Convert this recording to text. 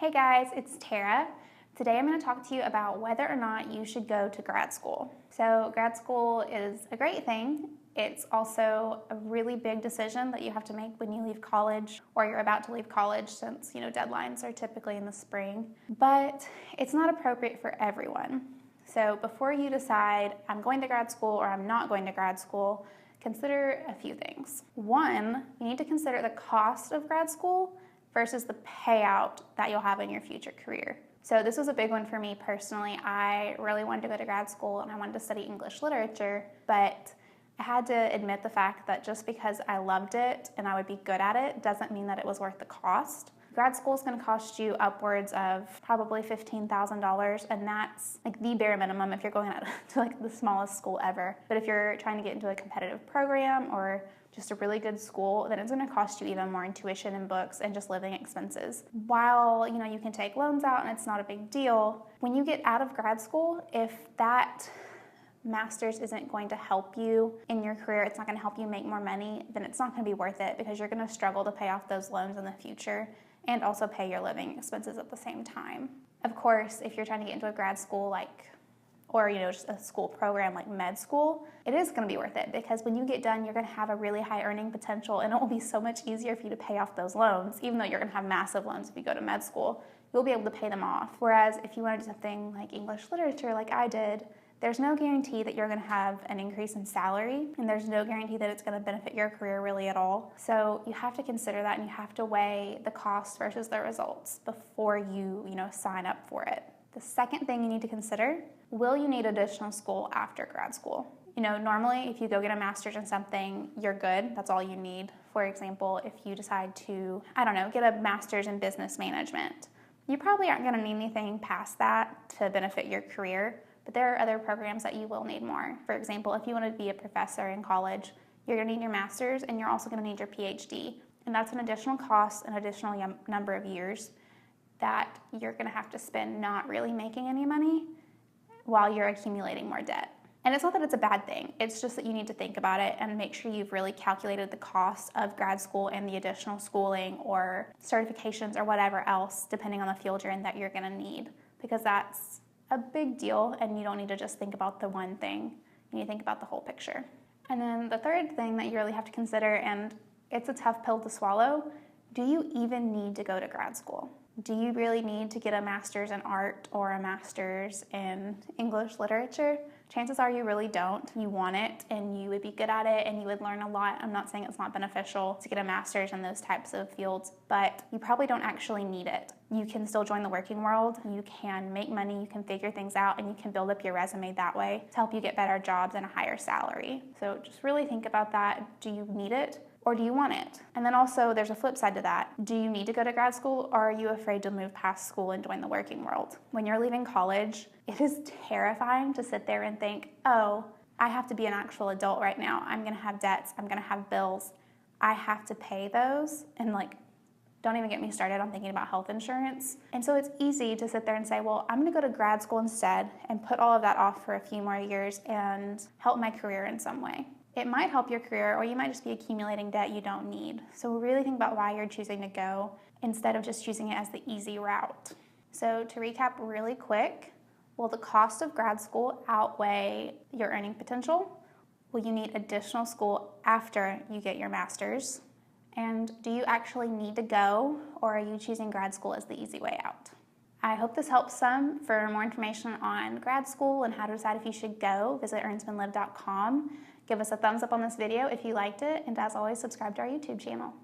Hey guys, it's Tara. Today I'm going to talk to you about whether or not you should go to grad school. So grad school is a great thing. It's also a really big decision that you have to make when you leave college or you're about to leave college since, deadlines are typically in the spring. But it's not appropriate for everyone. So before you decide I'm going to grad school or I'm not going to grad school, consider a few things. One, you need to consider the cost of grad school versus the payout that you'll have in your future career. So this was a big one for me personally. I really wanted to go to grad school and I wanted to study English literature, but I had to admit the fact that just because I loved it and I would be good at it doesn't mean that it was worth the cost. Grad school is going to cost you upwards of probably $15,000, and that's like the bare minimum if you're going out to like the smallest school ever. But if you're trying to get into a competitive program or just a really good school, then it's going to cost you even more in tuition and books and just living expenses. While, you can take loans out and it's not a big deal, when you get out of grad school, if that master's isn't going to help you in your career, it's not going to help you make more money, then it's not going to be worth it because you're going to struggle to pay off those loans in the future and also pay your living expenses at the same time. Of course, if you're trying to get into a grad school or just a school program like med school, it is going to be worth it because when you get done, you're going to have a really high earning potential and it will be so much easier for you to pay off those loans. Even though you're going to have massive loans if you go to med school, you'll be able to pay them off. Whereas if you want to do something like English literature like I did, there's no guarantee that you're going to have an increase in salary, and there's no guarantee that it's going to benefit your career really at all. So you have to consider that, and you have to weigh the cost versus the results before you, sign up for it. The second thing you need to consider, will you need additional school after grad school? Normally if you go get a master's in something, you're good. That's all you need. For example, if you decide to, get a master's in business management, you probably aren't going to need anything past that to benefit your career. But there are other programs that you will need more. For example, if you want to be a professor in college, you're going to need your master's and you're also going to need your PhD. And that's an additional cost, an additional number of years that you're going to have to spend not really making any money while you're accumulating more debt. And it's not that it's a bad thing. It's just that you need to think about it and make sure you've really calculated the cost of grad school and the additional schooling or certifications or whatever else, depending on the field you're in, that you're going to need. Because that's a big deal, and you don't need to just think about the one thing. You need to think about the whole picture. And then the third thing that you really have to consider, and it's a tough pill to swallow, do you even need to go to grad school? Do you really need to get a master's in art or a master's in English literature? Chances are you really don't. You want it and you would be good at it and you would learn a lot. I'm not saying it's not beneficial to get a master's in those types of fields, but you probably don't actually need it. You can still join the working world, you can make money, you can figure things out, and you can build up your resume that way to help you get better jobs and a higher salary. So just really think about that. Do you need it? Or do you want it? And then also there's a flip side to that. Do you need to go to grad school, or are you afraid to move past school and join the working world? When you're leaving college, it is terrifying to sit there and think, oh, I have to be an actual adult right now. I'm gonna have debts, I'm gonna have bills. I have to pay those, and don't even get me started on thinking about health insurance. And so it's easy to sit there and say, well, I'm gonna go to grad school instead and put all of that off for a few more years and help my career in some way. It might help your career, or you might just be accumulating debt you don't need. So really think about why you're choosing to go instead of just choosing it as the easy route. So to recap really quick, will the cost of grad school outweigh your earning potential? Will you need additional school after you get your master's? And do you actually need to go, or are you choosing grad school as the easy way out? I hope this helps some. For more information on grad school and how to decide if you should go, visit earnsmanlive.com. Give us a thumbs up on this video if you liked it, and as always, subscribe to our YouTube channel.